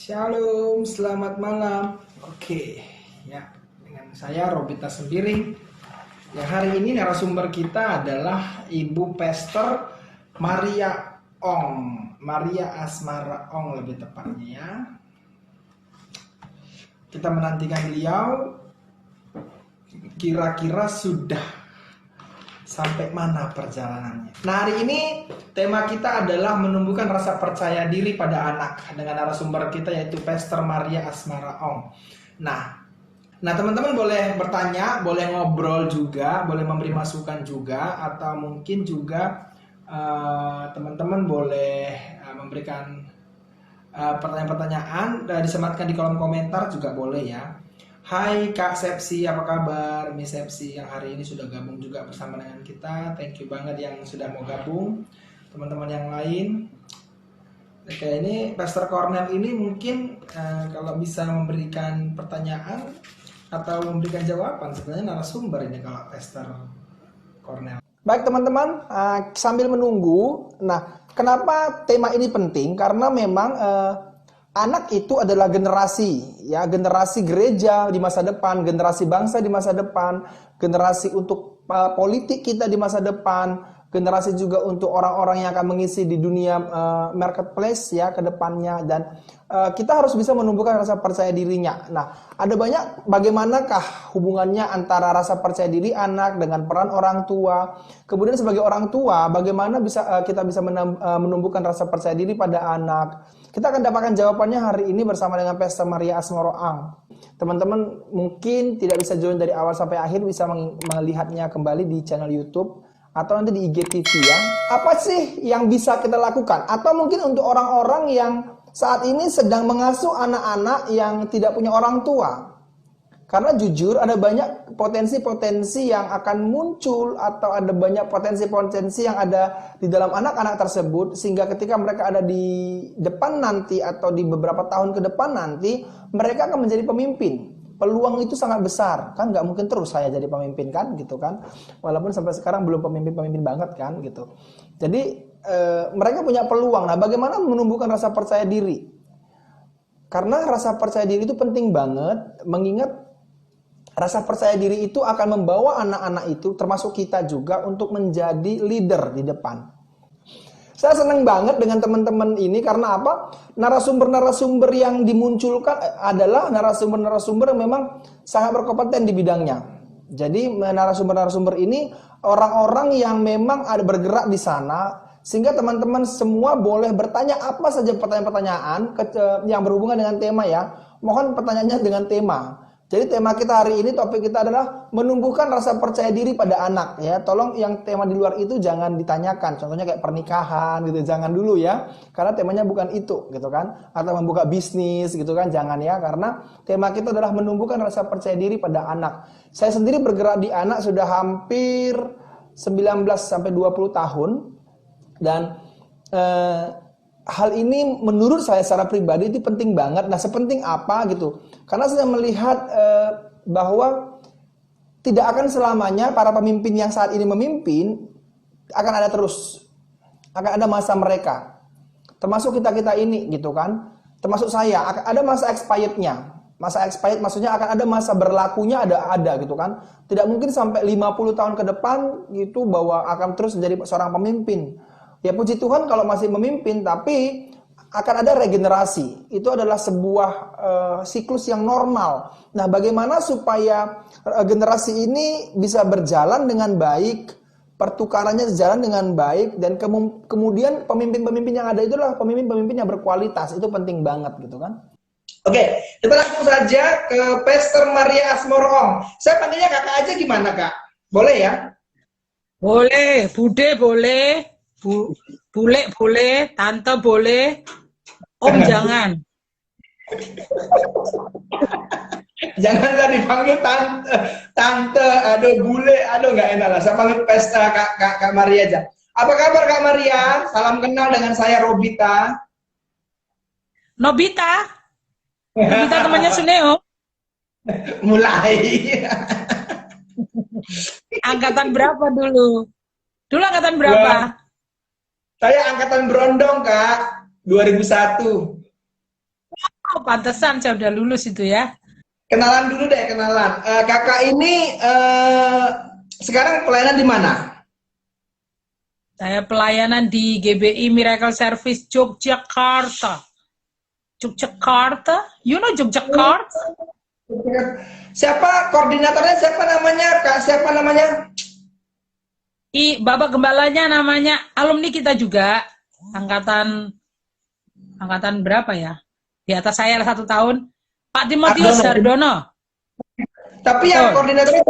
Shalom, selamat malam. Oke, ya, dengan saya Robita Sembiring. Yang hari ini narasumber kita adalah Ibu Pastor Maria Ong, Maria Asmara Ong lebih tepatnya ya. Kita menantikan beliau. Kira-kira sudah sampai mana perjalanannya. Nah, hari ini tema kita adalah menumbuhkan rasa percaya diri pada anak dengan narasumber kita yaitu Pastor Maria Asmara Ong. Nah, teman-teman boleh bertanya, boleh ngobrol juga, boleh memberi masukan juga, atau mungkin juga teman-teman boleh memberikan pertanyaan-pertanyaan disematkan di kolom komentar juga boleh ya. Hai Kak Sepsi, apa kabar? Miss Sepsi yang hari ini sudah gabung juga bersama dengan kita. Thank you banget yang sudah mau gabung. Teman-teman yang lain. Oke, ini Pastor Cornel ini mungkin kalau bisa memberikan pertanyaan atau memberikan jawaban. Sebenarnya narasumber ini kalau Pastor Cornel. Baik teman-teman, sambil menunggu. Nah, kenapa tema ini penting? Karena memang anak itu adalah generasi, ya, generasi gereja di masa depan, generasi bangsa di masa depan, generasi untuk politik kita di masa depan, generasi juga untuk orang-orang yang akan mengisi di dunia marketplace ya ke depannya, dan kita harus bisa menumbuhkan rasa percaya dirinya. Nah, ada banyak bagaimanakah hubungannya antara rasa percaya diri anak dengan peran orang tua. Kemudian sebagai orang tua, bagaimana kita bisa menumbuhkan rasa percaya diri pada anak. Kita akan dapatkan jawabannya hari ini bersama dengan Pastor Maria Asmara Ong. Teman-teman mungkin tidak bisa join dari awal sampai akhir, bisa melihatnya kembali di channel YouTube atau nanti di IGTV ya. Apa sih yang bisa kita lakukan? Atau mungkin untuk orang-orang yang saat ini sedang mengasuh anak-anak yang tidak punya orang tua. Karena jujur ada banyak potensi-potensi yang akan muncul atau ada banyak potensi-potensi yang ada di dalam anak-anak tersebut, sehingga ketika mereka ada di depan nanti atau di beberapa tahun ke depan nanti, mereka akan menjadi pemimpin. Peluang itu sangat besar, kan nggak mungkin terus saya jadi pemimpin kan, gitu kan. Walaupun sampai sekarang belum pemimpin-pemimpin banget kan, gitu. Jadi mereka punya peluang. Nah, bagaimana menumbuhkan rasa percaya diri? Karena rasa percaya diri itu penting banget, mengingat rasa percaya diri itu akan membawa anak-anak itu, termasuk kita juga, untuk menjadi leader di depan. Saya senang banget dengan teman-teman ini karena apa? Narasumber-narasumber yang dimunculkan adalah narasumber-narasumber yang memang sangat berkompeten di bidangnya. Jadi narasumber-narasumber ini orang-orang yang memang ada bergerak di sana, sehingga teman-teman semua boleh bertanya apa saja pertanyaan-pertanyaan yang berhubungan dengan tema ya. Mohon pertanyaannya dengan tema. Jadi tema kita hari ini, topik kita adalah menumbuhkan rasa percaya diri pada anak ya. Tolong yang tema di luar itu jangan ditanyakan. Contohnya kayak pernikahan gitu, jangan dulu ya. Karena temanya bukan itu gitu kan. Atau membuka bisnis gitu kan, jangan ya. Karena tema kita adalah menumbuhkan rasa percaya diri pada anak. Saya sendiri bergerak di anak sudah hampir 19 sampai 20 tahun. Dan hal ini menurut saya secara pribadi itu penting banget. Nah, sepenting apa gitu? Karena saya melihat bahwa tidak akan selamanya para pemimpin yang saat ini memimpin akan ada terus. Akan ada masa mereka. Termasuk kita-kita ini gitu kan. Termasuk saya, akan ada masa expirednya. Masa expired maksudnya akan ada masa berlakunya, ada gitu kan. Tidak mungkin sampai 50 tahun ke depan gitu bahwa akan terus menjadi seorang pemimpin. Ya puji Tuhan kalau masih memimpin, tapi akan ada regenerasi. Itu adalah sebuah siklus yang normal. Nah, bagaimana supaya generasi ini bisa berjalan dengan baik, pertukarannya berjalan dengan baik, dan kemudian pemimpin-pemimpin yang ada itu adalah pemimpin-pemimpin yang berkualitas. Itu penting banget gitu kan. Oke, kita langsung saja ke Pastor Maria Asmara Ong. Saya panggilnya kakak aja gimana kak? Boleh ya? Boleh, Bude boleh, Bule boleh, Tante boleh, Om jangan. Jangan lah dipanggil tante, aduh bule, aduh nggak enak lah. Saya panggil pesta Kak Maria aja. Apa kabar Kak Maria? Salam kenal dengan saya Robita. Nobita, Nobita temannya Suneo. Mulai. Angkatan berapa dulu? Dulu angkatan berapa? Saya angkatan berondong Kak, 2001. Oh, pantesan saya udah lulus itu ya. Kenalan dulu deh, kenalan. Kakak ini sekarang pelayanan di mana? Saya pelayanan di GBI Miracle Service Yogyakarta. Yogyakarta? You know Yogyakarta? Siapa koordinatornya? Siapa namanya? Kak, siapa namanya? Bapak Gembalanya namanya alumni kita juga. Angkatan berapa ya? Di atas saya 1 tahun. Pak Timotius Hardono. Tapi yang koordinatornya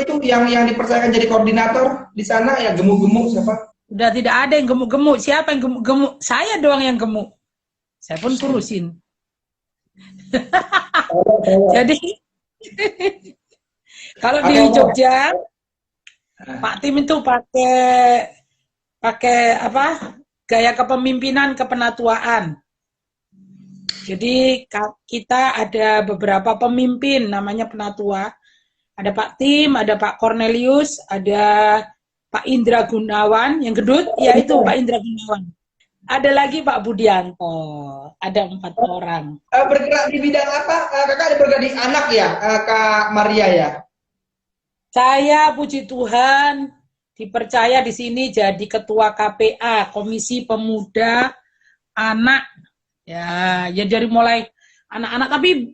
itu yang dipercayakan jadi koordinator di sana ya gemuk-gemuk siapa? Udah tidak ada yang gemuk-gemuk. Siapa yang gemuk-gemuk? Saya doang yang gemuk. Saya pun kurusin. Jadi kalau di Jogja Pak Tim itu pakai apa? Gaya kepemimpinan kepenatuaan. Jadi kita ada beberapa pemimpin namanya penatua. Ada Pak Tim, ada Pak Cornelius, ada Pak Indra Gunawan, yang gendut, yaitu Pak Indra Gunawan. Ada lagi Pak Budianto, ada 4 orang. Bergerak di bidang apa? Kakak ada bergerak di anak ya, Kak Maria ya? Saya puji Tuhan dipercaya di sini jadi ketua KPA, Komisi Pemuda Anak. Ya dari mulai anak-anak, tapi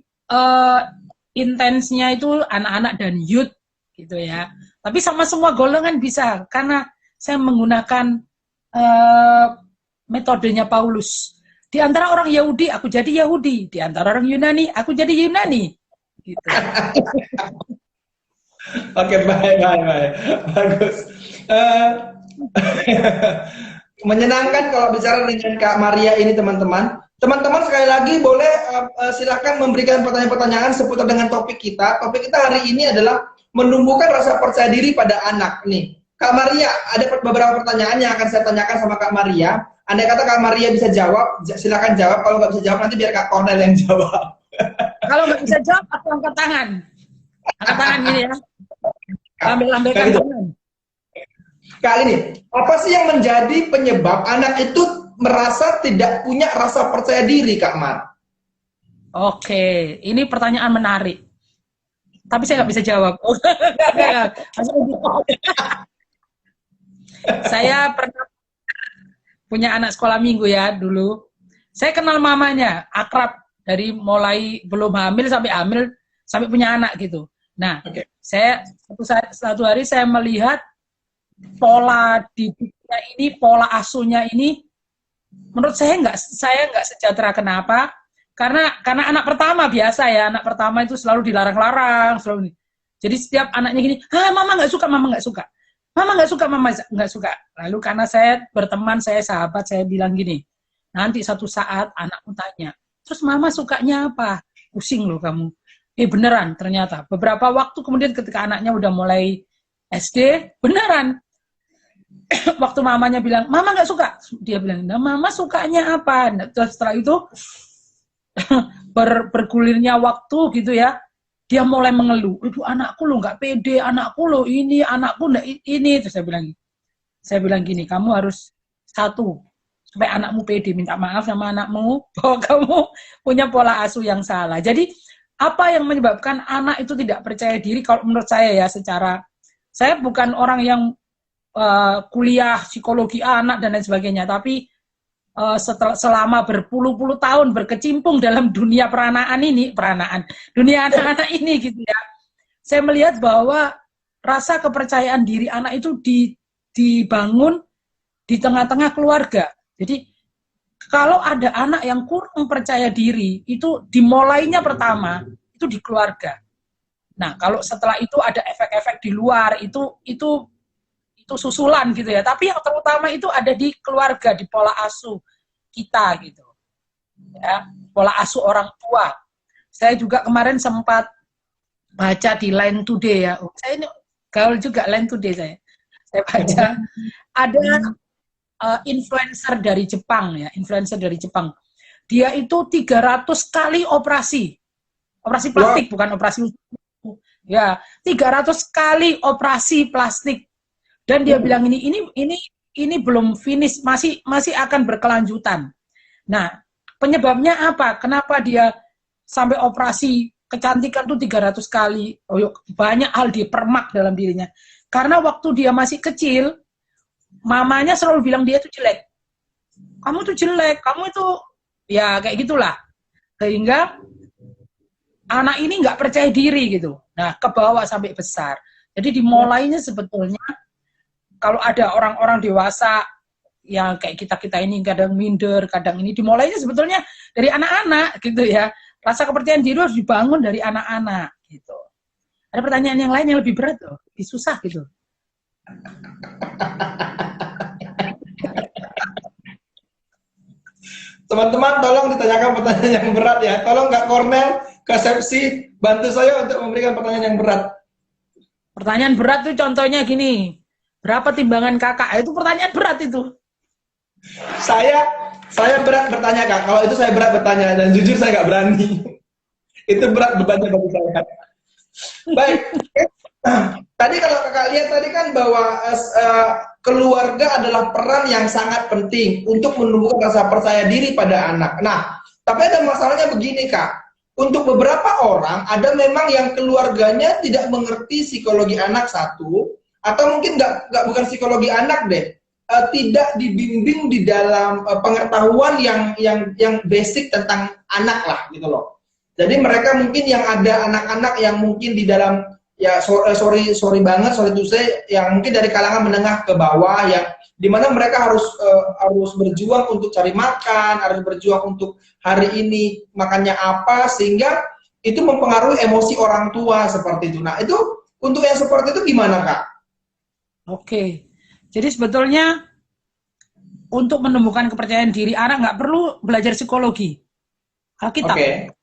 intensnya itu anak-anak dan youth gitu ya. Tapi sama semua golongan bisa, karena saya menggunakan metodenya Paulus. Di antara orang Yahudi, aku jadi Yahudi. Di antara orang Yunani, aku jadi Yunani. Gitu. Oke, baik. Bagus. Menyenangkan kalau bicara dengan Kak Maria ini, teman-teman. Teman-teman sekali lagi boleh silakan memberikan pertanyaan-pertanyaan seputar dengan topik kita. Topik kita hari ini adalah menumbuhkan rasa percaya diri pada anak nih. Kak Maria, ada beberapa pertanyaan yang akan saya tanyakan sama Kak Maria. Andai kata Kak Maria bisa jawab, silakan jawab. Kalau nggak bisa jawab, nanti biar Kak Cornel yang jawab. Kalau nggak bisa jawab, aku angkat tangan. Angkat tangan gini ya. Lambaikan tangan. Kak, ini, apa sih yang menjadi penyebab anak itu merasa tidak punya rasa percaya diri, Kak Mar? Oke, ini pertanyaan menarik. Tapi saya nggak bisa jawab. Saya pernah punya anak sekolah minggu ya dulu. Saya kenal mamanya, akrab dari mulai belum hamil sampai punya anak gitu. Nah, saya satu hari saya melihat pola didiknya ini, pola asuhnya ini, menurut saya nggak sejahtera. Kenapa? Karena anak pertama biasa ya, anak pertama itu selalu dilarang-larang, selalu. Jadi setiap anaknya gini, mama nggak suka, mama nggak suka, mama nggak suka, mama nggak suka. Lalu karena saya berteman, saya sahabat, saya bilang gini, nanti satu saat anakmu tanya, terus mama sukanya apa? Pusing loh kamu. Beneran ternyata. Beberapa waktu kemudian ketika anaknya udah mulai SD, beneran. Waktu mamanya bilang, mama nggak suka. Dia bilang, nah, mama sukanya apa? Nah, setelah itu, bergulirnya waktu gitu ya, dia mulai mengeluh. Aduh, anakku lo nggak pede, anakku lo ini, anakku nggak ini. Terus saya bilang gini, kamu harus satu, supaya anakmu pede, minta maaf sama anakmu, bahwa kamu punya pola asuh yang salah. Jadi, apa yang menyebabkan anak itu tidak percaya diri? Kalau menurut saya ya, saya bukan orang yang kuliah psikologi anak dan lain sebagainya, tapi selama berpuluh-puluh tahun berkecimpung dalam dunia dunia anak-anak ini gitu ya, saya melihat bahwa rasa kepercayaan diri anak itu dibangun di tengah-tengah keluarga. Jadi kalau ada anak yang kurang percaya diri, itu dimulainya pertama itu di keluarga. Nah, kalau setelah itu ada efek-efek di luar, itu susulan gitu ya. Tapi yang terutama itu ada di keluarga, di pola asuh kita gitu. Ya, pola asuh orang tua. Saya juga kemarin sempat baca di Line Today ya. Saya ini gaul juga Line Today saya. Saya baca ada influencer dari Jepang ya, Dia itu 300 kali operasi plastik, bukan operasi ya, 300 kali operasi plastik. Dan dia bilang ini belum finish, masih akan berkelanjutan. Nah, Penyebabnya apa? Kenapa dia sampai operasi kecantikan tuh 300 kali? Oh, yuk, banyak hal dipermak dalam dirinya. Karena waktu dia masih kecil, mamanya selalu bilang dia tuh jelek. Kamu tuh jelek, kamu itu ya kayak gitulah. Sehingga anak ini nggak percaya diri gitu. Nah, ke bawah sampai besar. Jadi dimulainya sebetulnya kalau ada orang-orang dewasa yang kayak kita ini kadang minder, kadang ini dimulainya sebetulnya dari anak-anak gitu ya. Rasa kepercayaan diri harus dibangun dari anak-anak gitu. Ada pertanyaan yang lain yang lebih berat loh, lebih susah gitu. Teman-teman tolong ditanyakan pertanyaan yang berat ya. Tolong Kak Cornel, Kak Sepsi, bantu saya untuk memberikan pertanyaan yang berat. Pertanyaan berat tuh contohnya gini, berapa timbangan kakak? Itu pertanyaan berat itu. Saya berat bertanya Kak. Kalau itu saya berat bertanya dan jujur saya nggak berani. Itu berat bebannya bagi saya. Baik. Tadi kalau Kakak lihat tadi kan bahwa keluarga adalah peran yang sangat penting untuk menumbuhkan rasa percaya diri pada anak. Nah, tapi ada masalahnya begini Kak. Untuk beberapa orang ada memang yang keluarganya tidak mengerti psikologi anak satu, atau mungkin bukan psikologi anak deh, tidak dibimbing di dalam pengetahuan yang basic tentang anak lah gitu loh. Jadi mereka mungkin yang ada anak-anak yang mungkin di dalam ya sorry banget, sorry to say, yang mungkin dari kalangan menengah ke bawah, yang dimana mereka harus berjuang untuk cari makan, harus berjuang untuk hari ini makannya apa, sehingga itu mempengaruhi emosi orang tua seperti itu. Nah itu untuk yang seperti itu gimana Kak? Oke, jadi sebetulnya untuk menumbuhkan kepercayaan diri anak nggak perlu belajar psikologi Alkitab. Oke.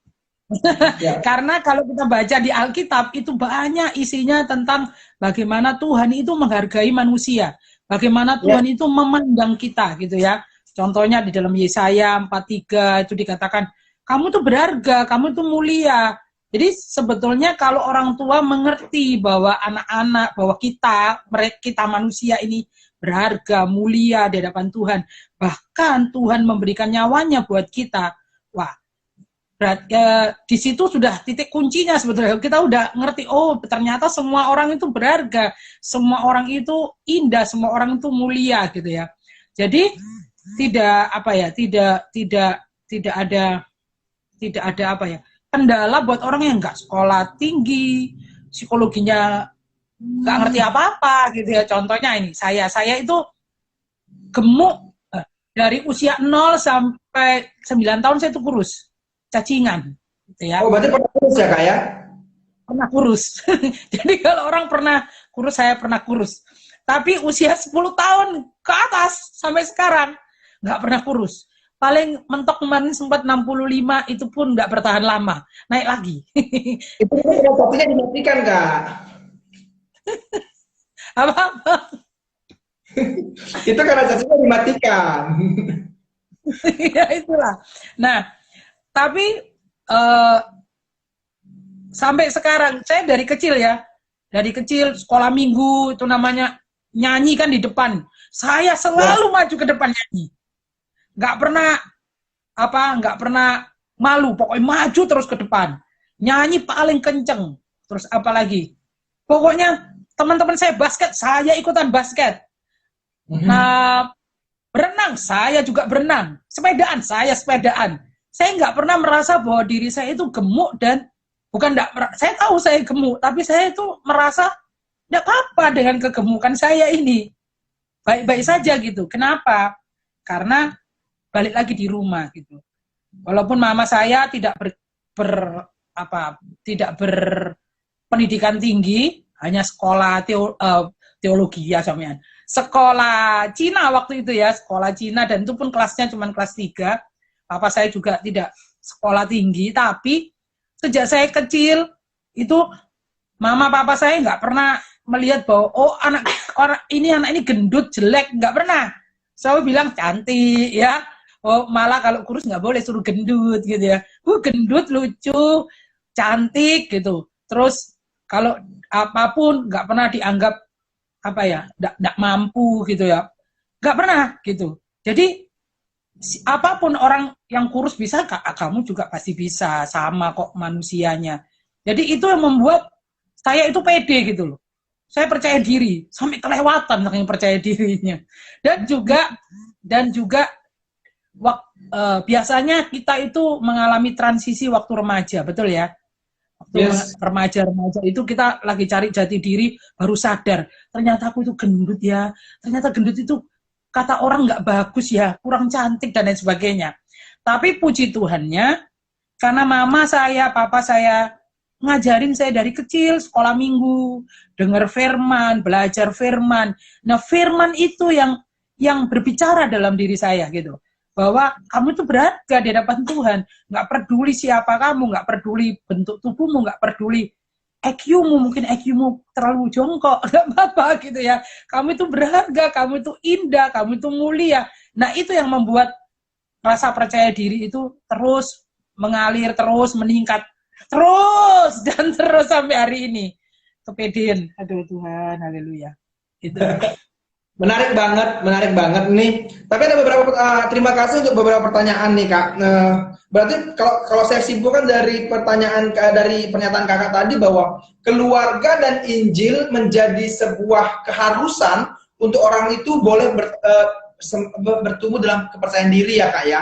Ya. Karena kalau kita baca di Alkitab itu banyak isinya tentang bagaimana Tuhan itu menghargai manusia, bagaimana Tuhan itu memandang kita gitu ya. Contohnya di dalam Yesaya 43 itu dikatakan, kamu tuh berharga, kamu tuh mulia. Jadi sebetulnya kalau orang tua mengerti bahwa anak-anak, bahwa kita manusia ini berharga, mulia di hadapan Tuhan, bahkan Tuhan memberikan nyawanya buat kita, wah, di situ sudah titik kuncinya sebetulnya. Kita udah ngerti, oh ternyata semua orang itu berharga, semua orang itu indah, semua orang itu mulia gitu ya. Jadi tidak ada apa ya, kendala buat orang yang nggak sekolah tinggi, psikologinya nggak ngerti apa-apa gitu ya. Contohnya ini, saya itu gemuk dari usia 0 sampai 9 tahun saya itu kurus. Cacingan gitu ya. Oh, berarti pernah kurus ya Kak ya? Pernah kurus. Jadi kalau orang pernah kurus, saya pernah kurus. Tapi usia 10 tahun ke atas sampai sekarang nggak pernah kurus. Paling mentok kemarin sempat 65, itu pun nggak bertahan lama. Naik lagi. Itu filosofinya dimatikan Kak. Apa-apa. Itu karena cacingnya dimatikan. Ya itulah. Nah, tapi sampai sekarang saya dari kecil sekolah minggu itu namanya nyanyi kan di depan. Saya selalu maju ke depan nyanyi. Nggak pernah malu, pokoknya maju terus ke depan. Nyanyi paling kenceng. Terus apalagi? Pokoknya teman-teman saya basket, saya ikutan basket. Nah, berenang, saya juga berenang. Sepedaan, saya sepedaan. Saya nggak pernah merasa bahwa diri saya itu gemuk dan saya tahu saya gemuk, tapi saya itu merasa nggak apa-apa dengan kegemukan saya ini. Baik-baik saja gitu. Kenapa? Karena balik lagi di rumah gitu. Walaupun mama saya tidak berpendidikan tinggi, hanya sekolah teologi ya sampean. Sekolah Cina waktu itu ya, sekolah Cina, dan itu pun kelasnya cuma kelas 3. Papa saya juga tidak sekolah tinggi, tapi sejak saya kecil itu mama papa saya nggak pernah melihat bahwa anak ini gendut jelek, nggak pernah. Selalu bilang cantik ya. Oh malah kalau kurus nggak boleh, suruh gendut gitu ya. Gendut lucu, cantik gitu. Terus kalau apapun nggak pernah dianggap nggak mampu gitu ya. Nggak pernah gitu. Jadi apapun orang yang kurus bisa, kamu juga pasti bisa, sama kok manusianya. Jadi itu yang membuat saya itu pede gitu loh. Saya percaya diri sampai kelewatan saking percaya dirinya. Dan juga biasanya kita itu mengalami transisi waktu remaja, betul ya? Waktu Yes. remaja-remaja itu kita lagi cari jati diri, baru sadar ternyata aku itu gendut ya, ternyata gendut itu kata orang nggak bagus ya, kurang cantik dan lain sebagainya. Tapi puji Tuhannya, karena mama saya, papa saya ngajarin saya dari kecil, sekolah minggu, dengar firman, belajar firman. Nah, firman itu yang berbicara dalam diri saya gitu. Bahwa kamu itu berharga di hadapan Tuhan. Nggak peduli siapa kamu, nggak peduli bentuk tubuhmu, nggak peduli EQ-mu, mungkin EQ-mu terlalu jongkok, nggak apa-apa gitu ya. Kamu itu berharga, kamu itu indah, kamu itu mulia. Nah, itu yang membuat rasa percaya diri itu terus mengalir, terus meningkat, terus dan terus sampai hari ini. Kepedean, aduh Tuhan, haleluya. Itu. Menarik banget nih. Tapi ada beberapa terima kasih untuk beberapa pertanyaan nih Kak. Berarti kalau saya simpulkan dari dari pernyataan Kakak tadi bahwa keluarga dan Injil menjadi sebuah keharusan untuk orang itu boleh bertumbuh dalam kepercayaan diri ya Kak ya.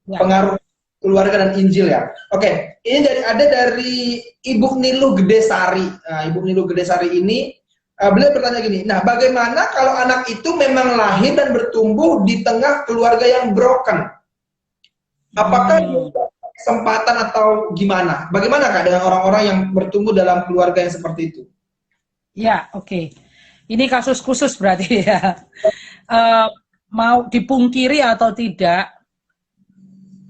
Ya. Pengaruh keluarga dan Injil ya. Oke, ini dari Ibu Nilu Gedesari. Nah, Ibu Nilu Gedesari ini beliau bertanya gini, nah bagaimana kalau anak itu memang lahir dan bertumbuh di tengah keluarga yang broken? Apakah kesempatan atau gimana? Bagaimana Kak dengan orang-orang yang bertumbuh dalam keluarga yang seperti itu? Ya, oke. Ini kasus khusus berarti ya. Mau dipungkiri atau tidak,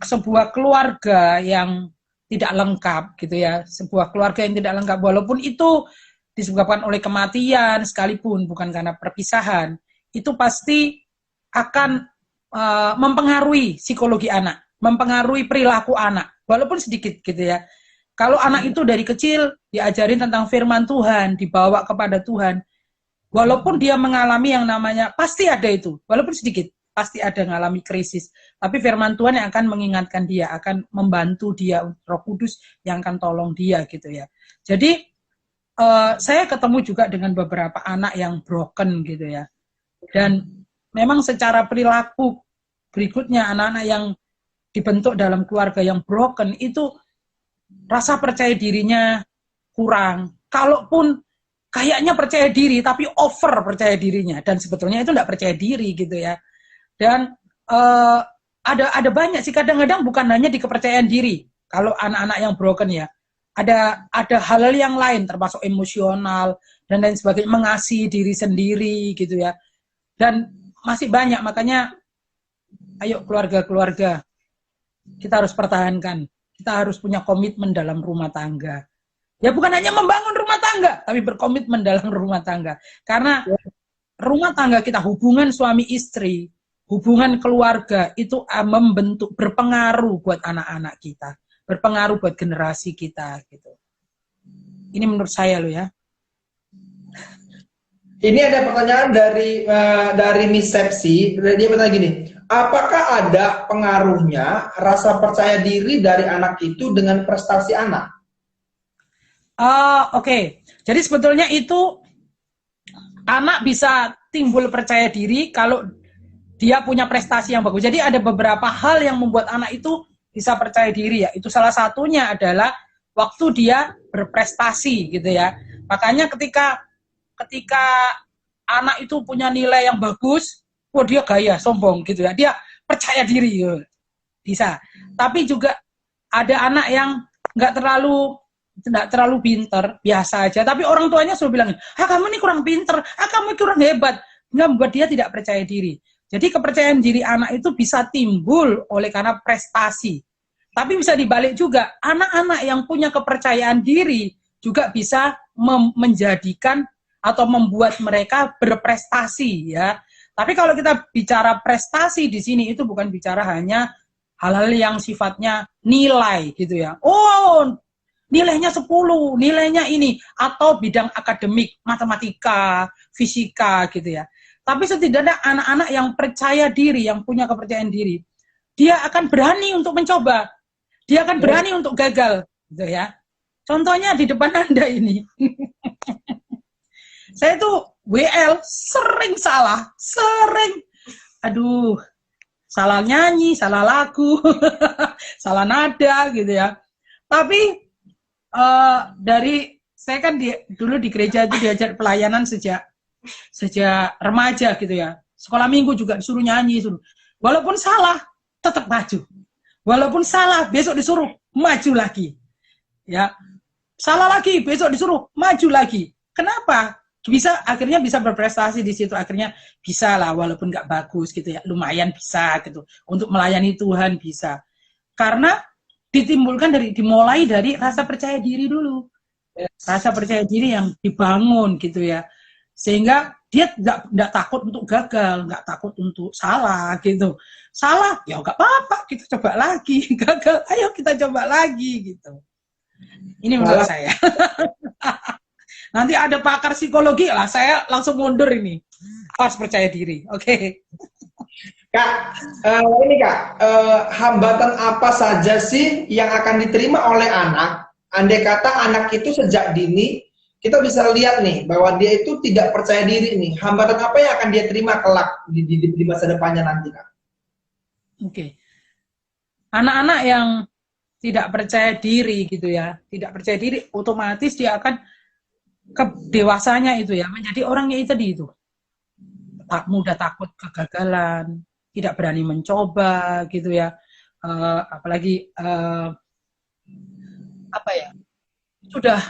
sebuah keluarga yang tidak lengkap gitu ya, sebuah keluarga yang tidak lengkap walaupun itu disebabkan oleh kematian sekalipun, bukan karena perpisahan, itu pasti akan mempengaruhi psikologi anak, mempengaruhi perilaku anak, walaupun sedikit gitu ya. Kalau anak itu dari kecil diajarin tentang firman Tuhan, dibawa kepada Tuhan, walaupun dia mengalami yang namanya, pasti ada itu, walaupun sedikit, pasti ada mengalami krisis. Tapi firman Tuhan yang akan mengingatkan dia, akan membantu dia, Roh Kudus yang akan tolong dia gitu ya. Jadi saya ketemu juga dengan beberapa anak yang broken gitu ya. Dan memang secara perilaku berikutnya anak-anak yang dibentuk dalam keluarga yang broken itu rasa percaya dirinya kurang. Kalaupun kayaknya percaya diri tapi over percaya dirinya dan sebetulnya itu enggak percaya diri gitu ya. Dan ada banyak sih, kadang-kadang bukan hanya di kepercayaan diri. Kalau anak-anak yang broken ya, ada hal-hal yang lain termasuk emosional dan lain sebagainya, mengasihi diri sendiri gitu ya, dan masih banyak. Makanya ayo keluarga-keluarga, kita harus pertahankan, kita harus punya komitmen dalam rumah tangga ya, bukan hanya membangun rumah tangga tapi berkomitmen dalam rumah tangga, karena rumah tangga kita, hubungan suami istri, hubungan keluarga itu membentuk, berpengaruh buat anak-anak kita, berpengaruh buat generasi kita gitu. Ini menurut saya loh ya. Ini ada pertanyaan dari Miss Sepsi. Dia bertanya gini, apakah ada pengaruhnya rasa percaya diri dari anak itu dengan prestasi anak? Oke. Jadi sebetulnya itu anak bisa timbul percaya diri kalau dia punya prestasi yang bagus. Jadi ada beberapa hal yang membuat anak itu bisa percaya diri ya. Itu salah satunya adalah waktu dia berprestasi gitu ya. Makanya ketika anak itu punya nilai yang bagus, wah dia gaya, sombong gitu ya. Dia percaya diri gitu. Bisa. Tapi juga ada anak yang nggak terlalu pinter, biasa aja. Tapi orang tuanya selalu bilang, kamu ini kurang pinter, kamu kurang hebat. Nggak membuat dia tidak percaya diri. Jadi kepercayaan diri anak itu bisa timbul oleh karena prestasi. Tapi bisa dibalik juga, anak-anak yang punya kepercayaan diri juga bisa menjadikan atau membuat mereka berprestasi ya. Tapi kalau kita bicara prestasi di sini itu bukan bicara hanya hal-hal yang sifatnya nilai gitu ya. Oh, nilainya 10, nilainya ini, atau bidang akademik, matematika, fisika gitu ya. Tapi setidaknya anak-anak yang percaya diri, yang punya kepercayaan diri, dia akan berani untuk mencoba. Dia akan berani untuk gagal, gitu ya. Contohnya di depan Anda ini. Saya tuh WL sering salah, sering. Aduh, salah nyanyi, salah lagu, salah nada gitu ya. Tapi dari saya kan dulu di gereja itu diajar pelayanan sejak remaja gitu ya. Sekolah minggu juga disuruh nyanyi, suruh. Walaupun salah, tetap maju. Walaupun salah, besok disuruh maju lagi. Ya, salah lagi, besok disuruh maju lagi. Kenapa? Akhirnya bisa berprestasi di situ, akhirnya bisa lah, walaupun nggak bagus gitu ya, lumayan bisa gitu untuk melayani Tuhan bisa, karena dimulai dari rasa percaya diri dulu, rasa percaya diri yang dibangun gitu ya, sehingga dia nggak takut untuk gagal, nggak takut untuk salah gitu. Salah ya nggak apa-apa, kita coba lagi. Gagal, ayo kita coba lagi gitu. Ini menurut saya. Nanti ada pakar psikologi lah, saya langsung mundur ini. Harus percaya diri, oke. Kak, ini Kak, hambatan apa saja sih yang akan diterima oleh anak? Andai kata anak itu sejak dini, kita bisa lihat nih, bahwa dia itu tidak percaya diri nih. Hambatan apa yang akan dia terima kelak di masa depannya nanti, Kak? Oke. Anak-anak yang tidak percaya diri gitu ya, tidak percaya diri, otomatis dia akan ke dewasanya itu ya, menjadi orangnya itu mudah takut kegagalan, tidak berani mencoba gitu ya, apalagi apa ya, sudah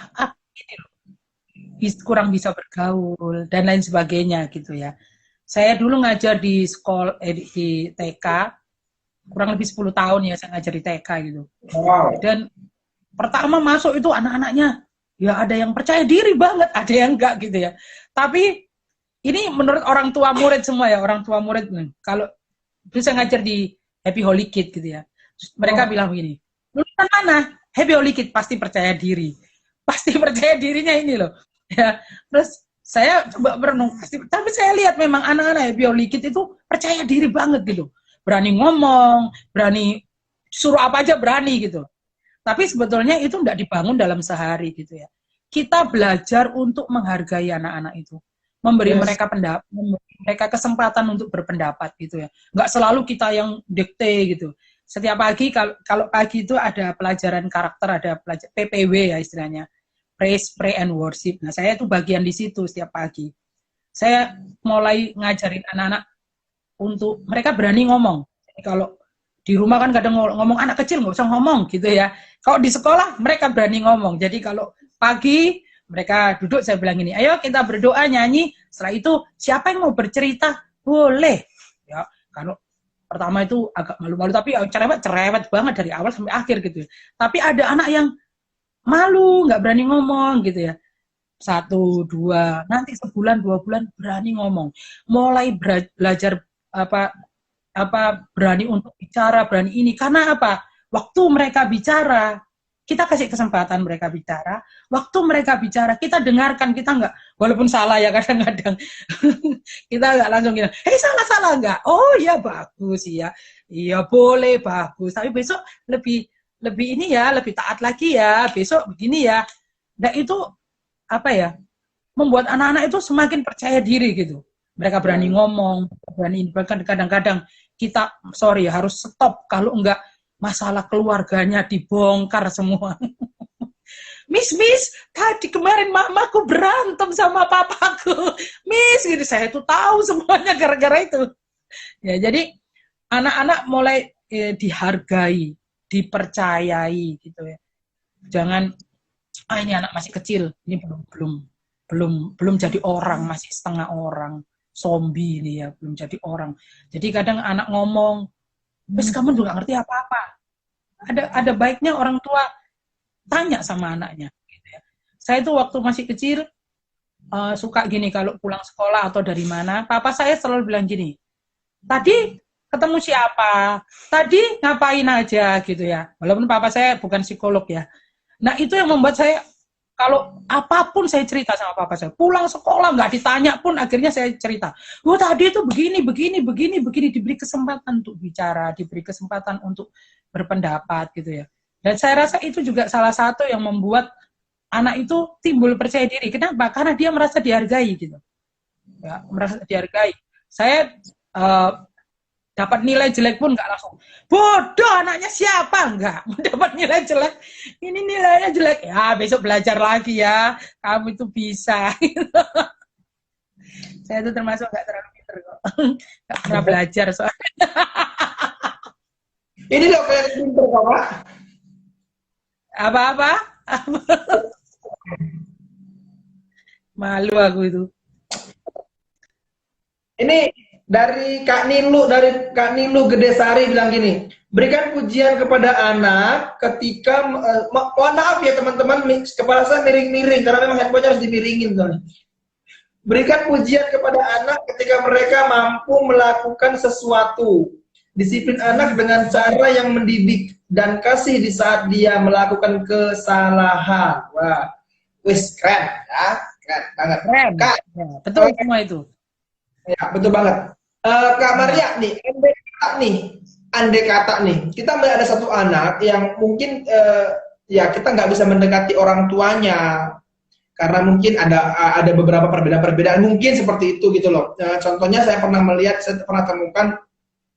kurang bisa bergaul dan lain sebagainya gitu ya. Saya dulu ngajar di sekolah di TK kurang lebih 10 tahun ya, saya ngajar di TK gitu. Wow. Dan pertama masuk itu anak-anaknya ya ada yang percaya diri banget, ada yang enggak gitu ya. Tapi ini menurut orang tua murid semua ya, orang tua murid. Kalau bisa ngajar di Happy Holy Kid gitu ya. Mereka bilang begini, lulusan mana? Happy Holy Kid, pasti percaya diri. Pasti percaya dirinya ini loh. Ya, terus saya coba berenung, tapi saya lihat memang anak-anak Happy Holy Kid itu percaya diri banget gitu. Berani ngomong, berani suruh apa aja berani gitu. Tapi sebetulnya itu tidak dibangun dalam sehari gitu ya. Kita belajar untuk menghargai anak-anak itu, memberi mereka pendapat, memberi mereka kesempatan untuk berpendapat gitu ya. Nggak selalu kita yang dikte gitu. Setiap pagi kalau pagi itu ada pelajaran karakter, ada pelajaran PPW ya istilahnya, praise, pray and worship. Nah saya itu bagian di situ setiap pagi. Saya mulai ngajarin anak-anak untuk mereka berani ngomong. Jadi kalau di rumah kan kadang ngomong anak kecil nggak usah ngomong gitu ya. Kalau di sekolah mereka berani ngomong. Jadi kalau pagi mereka duduk, saya bilang ini, ayo kita berdoa, nyanyi. Setelah itu siapa yang mau bercerita boleh. Ya kalau pertama itu agak malu-malu, tapi cerewet banget dari awal sampai akhir gitu. Tapi ada anak yang malu, nggak berani ngomong gitu ya. 1, 2, nanti sebulan 2 bulan berani ngomong. Mulai belajar berani untuk bicara, berani ini. Karena apa? Waktu mereka bicara, kita kasih kesempatan mereka bicara. Waktu mereka bicara, kita dengarkan, kita nggak, walaupun salah ya kadang-kadang, kita nggak langsung bilang, salah nggak? Oh ya bagus ya, iya boleh bagus. Tapi besok lebih ini ya, lebih taat lagi ya. Besok begini ya. Dan itu apa ya? Membuat anak-anak itu semakin percaya diri gitu. Mereka berani ngomong, berani, bahkan kadang-kadang kita harus stop kalau enggak masalah keluarganya dibongkar semua. Miss, tadi kemarin mamaku berantem sama papaku. Miss, gitu, saya tuh tahu semuanya gara-gara itu. Ya, jadi anak-anak mulai dihargai, dipercayai gitu ya. Jangan ini anak masih kecil, ini belum jadi orang, masih setengah orang. Zombie ini ya, belum jadi orang. Jadi kadang anak ngomong, "Wes kamu juga ngerti apa-apa." Ada baiknya orang tua tanya sama anaknya. Gitu ya. Saya tuh waktu masih kecil suka gini, kalau pulang sekolah atau dari mana, papa saya selalu bilang gini, "Tadi ketemu siapa? Tadi ngapain aja?" gitu ya. Walaupun papa saya bukan psikolog ya. Nah itu yang membuat saya Kalau apapun saya cerita sama papa saya. Pulang sekolah nggak ditanya pun akhirnya saya cerita. Oh tadi itu begini, begini, begini, begini. Diberi kesempatan untuk bicara, diberi kesempatan untuk berpendapat gitu ya. Dan saya rasa itu juga salah satu yang membuat anak itu timbul percaya diri. Kenapa? Karena dia merasa dihargai gitu. Ya, merasa dihargai. Saya dapat nilai jelek pun nggak langsung bodoh anaknya siapa, nggak dapat nilai jelek ini nilainya jelek ya besok belajar lagi ya kamu itu bisa. Saya itu termasuk nggak terlalu pinter kok, nggak pernah belajar soalnya. Ini loh kayak pinter kok, Pak. Apa-apa malu aku itu. Ini dari Kak Nilu Gedesari bilang gini, berikan pujian kepada anak ketika mohon maaf ya teman-teman, kepala saya miring-miring karena memang handphonenya harus dimiringin soalnya. Berikan pujian kepada anak ketika mereka mampu melakukan sesuatu. Disiplin anak dengan cara yang mendidik dan kasih di saat dia melakukan kesalahan. Wah, wis keren ya, keren banget. Keren. Kak, Ya, betul semua itu. ya, betul banget. Kak Maria nih, andai kata nih, kita ada satu anak yang mungkin ya kita nggak bisa mendekati orang tuanya karena mungkin ada beberapa perbedaan-perbedaan mungkin seperti itu gitu loh. Contohnya saya pernah temukan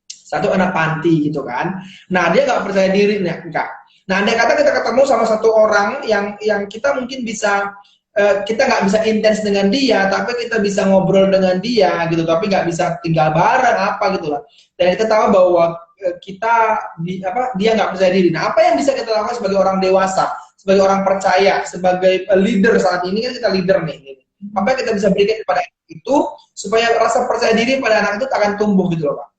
satu anak panti gitu kan. Nah dia nggak percaya diri nih Kak. Nah andai kata kita ketemu sama satu orang yang kita mungkin bisa kita nggak bisa intens dengan dia, tapi kita bisa ngobrol dengan dia gitu, tapi nggak bisa tinggal bareng apa gitu lah. Dan kita tahu bahwa dia nggak percaya diri. Nah, apa yang bisa kita lakukan sebagai orang dewasa, sebagai orang percaya, sebagai leader saat ini kan kita leader nih. Apa yang kita bisa berikan kepada itu supaya rasa percaya diri pada anak itu akan tumbuh gitu loh, Pak.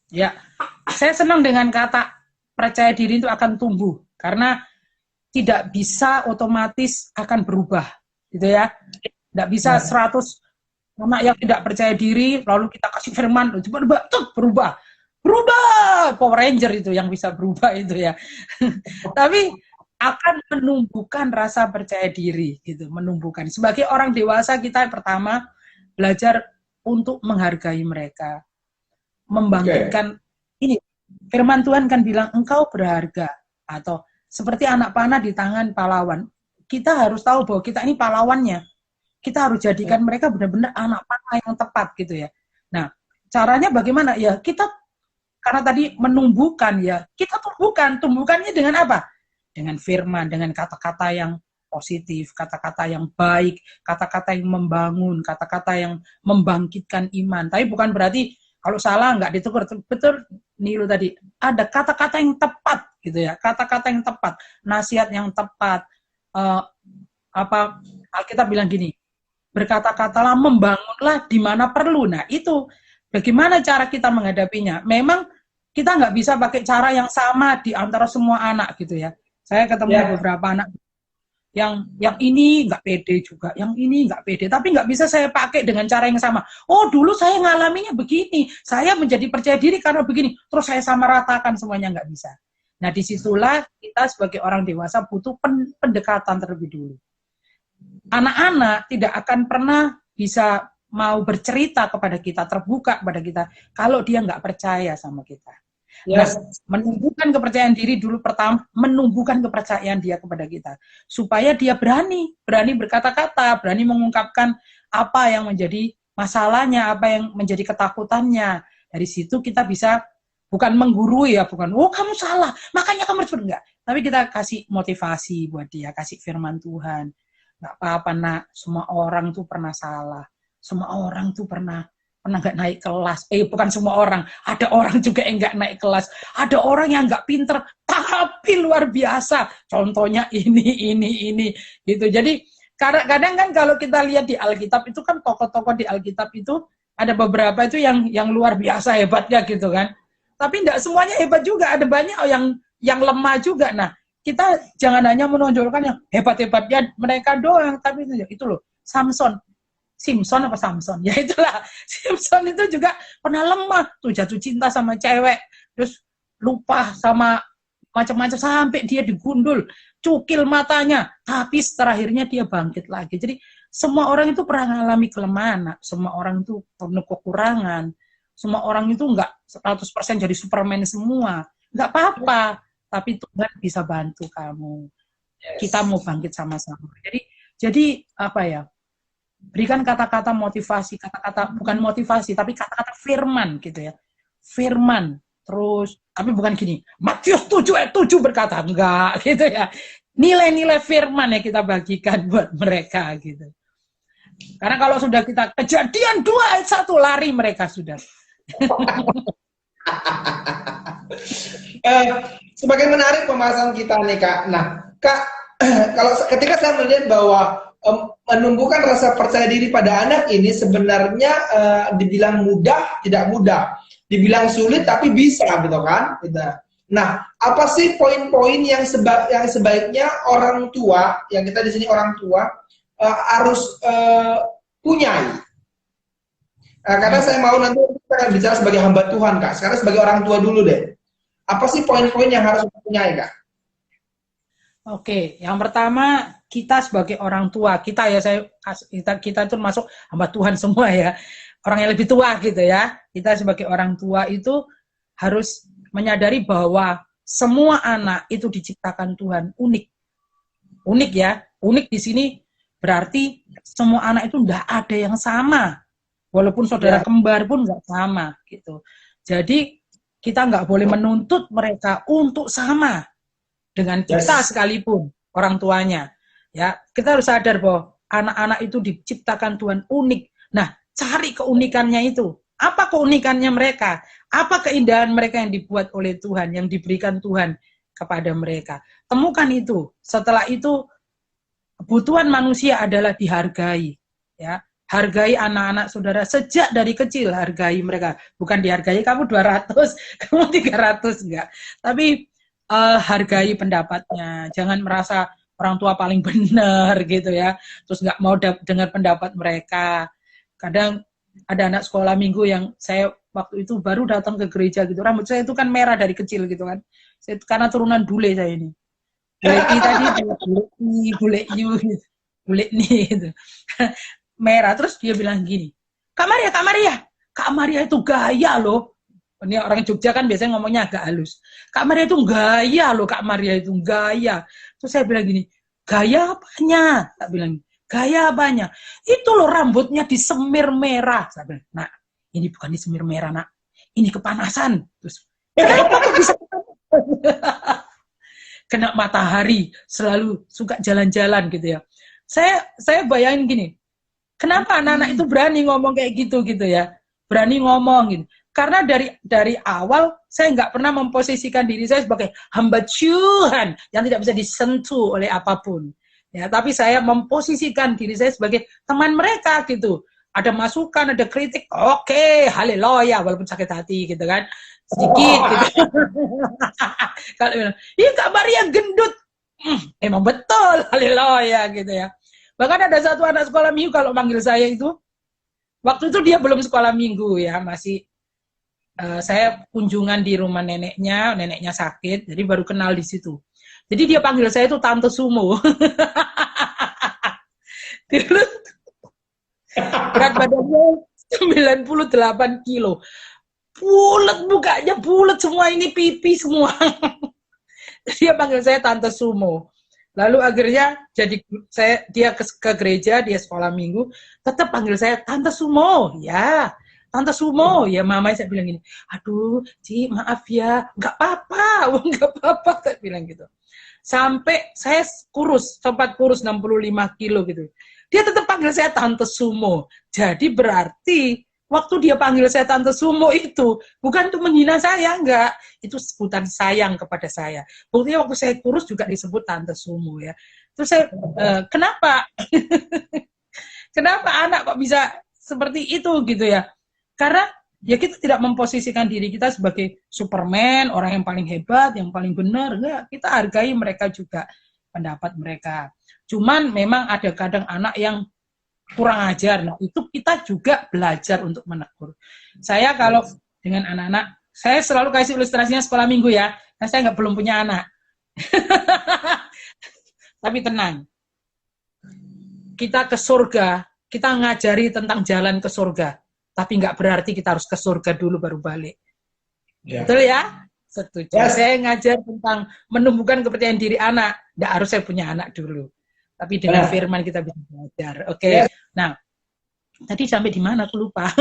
Ya, saya senang dengan kata percaya diri itu akan tumbuh karena tidak bisa otomatis akan berubah, gitu ya. Tidak bisa 100 anak yang tidak percaya diri, lalu kita kasih firman, coba berubah. Power Ranger itu yang bisa berubah itu ya. Tapi akan menumbuhkan rasa percaya diri, gitu, menumbuhkan. Sebagai orang dewasa kita pertama belajar untuk menghargai mereka, membangkitkan ini. Firman Tuhan kan bilang engkau berharga atau seperti anak panah di tangan pahlawan. Kita harus tahu bahwa kita ini pahlawannya. Kita harus jadikan mereka benar-benar anak panah yang tepat gitu ya. Nah, caranya bagaimana? Ya, kita karena tadi menumbuhkan ya, kita tumbuhkannya dengan apa? Dengan firman, dengan kata-kata yang positif, kata-kata yang baik, kata-kata yang membangun, kata-kata yang membangkitkan iman. Tapi bukan berarti kalau salah nggak ditegur. Betul Nilu tadi, ada kata-kata yang tepat gitu ya, kata-kata yang tepat, nasihat yang tepat. Alkitab bilang gini, berkata-katalah, membangunlah di mana perlu. Nah itu bagaimana cara kita menghadapinya? Memang kita nggak bisa pakai cara yang sama di antara semua anak gitu ya. Saya ketemu beberapa anak yang ini nggak pede juga, yang ini nggak pede, tapi nggak bisa saya pakai dengan cara yang sama. Oh dulu saya ngalaminya begini, saya menjadi percaya diri karena begini, terus saya sama ratakan semuanya, nggak bisa. Nah disitulah kita sebagai orang dewasa butuh pendekatan terlebih dulu. Anak-anak tidak akan pernah bisa mau bercerita kepada kita, terbuka kepada kita, kalau dia nggak percaya sama kita. Yes. Nah, menumbuhkan kepercayaan diri dulu pertama, menumbuhkan kepercayaan dia kepada kita, supaya dia berani berkata-kata, berani mengungkapkan apa yang menjadi masalahnya, apa yang menjadi ketakutannya. Dari situ kita bisa bukan menggurui ya, bukan, oh kamu salah, makanya kamu harus enggak. Tapi kita kasih motivasi buat dia, kasih firman Tuhan. Nggak apa-apa nak, semua orang tuh pernah salah, semua orang tuh pernah nggak naik kelas. Bukan semua orang, ada orang juga yang nggak naik kelas, ada orang yang nggak pinter tapi luar biasa, contohnya ini gitu. Jadi kadang-kadang kan kalau kita lihat di Alkitab itu kan tokoh-tokoh di Alkitab itu ada beberapa itu yang luar biasa hebatnya gitu kan, tapi nggak semuanya hebat juga, ada banyak yang lemah juga. Nah kita jangan hanya menonjolkan yang hebat-hebatnya mereka doang, tapi itu loh, Simpson apa Samson? Ya itulah, Simpson itu juga pernah lemah, tuh jatuh cinta sama cewek, terus lupa sama macam-macam sampai dia digundul, cukil matanya, tapi terakhirnya dia bangkit lagi. Jadi semua orang itu pernah mengalami kelemahan, nak. Semua orang itu penuh kekurangan, semua orang itu enggak 100% jadi Superman semua, enggak apa-apa, tapi Tuhan bisa bantu kamu. Kita mau bangkit sama-sama. Jadi apa ya? Berikan kata-kata motivasi, kata-kata bukan motivasi, tapi kata-kata firman gitu ya. Firman. Terus, tapi bukan gini, Matius 7 ayat 7 berkata, enggak gitu ya. Nilai-nilai firman yang kita bagikan buat mereka gitu. Karena kalau sudah kita Kejadian 2 ayat 1 lari mereka sudah. Semakin menarik pembahasan kita nih Kak. Nah Kak, kalau ketika saya melihat bahwa menumbuhkan rasa percaya diri pada anak ini sebenarnya dibilang mudah, tidak mudah. Dibilang sulit tapi bisa gitu kan. Nah, apa sih poin-poin yang sebaiknya orang tua, yang kita di sini orang tua harus punya? Karena saya mau nanti kita akan bicara sebagai hamba Tuhan Kak. Sekarang sebagai orang tua dulu deh. Apa sih poin-poin yang harus kita punya Kak? Oke, yang pertama kita sebagai orang tua, kita itu masuk hamba Tuhan semua ya, orang yang lebih tua gitu ya. Kita sebagai orang tua itu harus menyadari bahwa semua anak itu diciptakan Tuhan unik, unik ya, unik di sini berarti semua anak itu tidak ada yang sama, walaupun saudara kembar pun nggak sama gitu. Jadi kita nggak boleh menuntut mereka untuk sama dengan kita sekalipun orang tuanya. Ya, kita harus sadar bahwa anak-anak itu diciptakan Tuhan unik. Nah, cari keunikannya itu. Apa keunikannya mereka? Apa keindahan mereka yang dibuat oleh Tuhan, yang diberikan Tuhan kepada mereka? Temukan itu. Setelah itu, kebutuhan manusia adalah dihargai. Ya, hargai anak-anak saudara sejak dari kecil, hargai mereka. Bukan dihargai kamu 200, kamu 300 enggak. Tapi hargai pendapatnya, jangan merasa orang tua paling benar gitu ya, terus nggak mau dengar pendapat mereka. Kadang ada anak sekolah minggu yang saya waktu itu baru datang ke gereja gitu, rambut saya itu kan merah dari kecil gitu kan, karena turunan bule saya ini, bule tadi bule gitu, bule nih gitu. Merah, terus dia bilang gini, Kak Maria itu gaya loh. Ini orang Jogja kan biasanya ngomongnya agak halus. Kak Maria itu gaya loh, Kak Maria itu gaya. Terus saya bilang gini, gaya apanya? Tak bilang, gaya apanya? Itu loh rambutnya disemir merah. Saya bilang, nak, ini bukan disemir merah, nak. Ini kepanasan. Terus, kenapa kok bisa kena matahari, selalu suka jalan-jalan gitu ya. Saya bayangin gini, kenapa anak-anak itu berani ngomong kayak gitu ya? Berani ngomong gitu. Karena dari awal saya nggak pernah memposisikan diri saya sebagai hamba Tuhan yang tidak bisa disentuh oleh apapun. Ya, tapi saya memposisikan diri saya sebagai teman mereka gitu. Ada masukan, ada kritik, oke, haleluya, walaupun sakit hati gitu kan, sedikit gitu. Kalau bilang, iya Kak Maria gendut, emang betul, haleluya gitu ya. Bahkan ada satu anak sekolah minggu kalau manggil saya itu, waktu itu dia belum sekolah minggu ya, masih saya kunjungan di rumah neneknya sakit, jadi baru kenal di situ. Jadi dia panggil saya itu Tante Sumo. Terus berat badannya 98 kilo. Bulet mukanya, bulet semua, ini pipi semua. Dia panggil saya Tante Sumo. Lalu akhirnya dia ke gereja, dia sekolah minggu, tetap panggil saya Tante Sumo. Ya, Tante Sumo, ya mama saya bilang gini, aduh, Ci, maaf ya, nggak apa-apa, saya bilang gitu. Sampai saya sempat kurus 65 kilo gitu. Dia tetap panggil saya Tante Sumo. Jadi berarti, waktu dia panggil saya Tante Sumo itu, bukan untuk menghina saya, enggak. Itu sebutan sayang kepada saya. Buktinya waktu saya kurus juga disebut Tante Sumo ya. Terus saya, kenapa? Kenapa anak kok bisa seperti itu gitu ya? Karena ya kita tidak memposisikan diri kita sebagai Superman, orang yang paling hebat, yang paling benar. Enggak, kita hargai mereka juga, pendapat mereka. Cuman memang ada kadang anak yang kurang ajar. Nah, itu kita juga belajar untuk menegur. Saya kalau dengan anak-anak, Saya selalu kasih ilustrasinya sekolah minggu ya. Nah, saya belum punya anak. Tapi tenang. Kita ke surga, kita ngajari tentang jalan ke surga. Tapi nggak berarti kita harus ke surga dulu baru balik. Ya. Betul ya? Setuju. Yes. Saya ngajar tentang menumbuhkan kepercayaan diri anak. Nggak harus saya punya anak dulu. Tapi dengan firman kita bisa belajar. Oke. Yes. Nah, tadi sampai di mana? Aku lupa.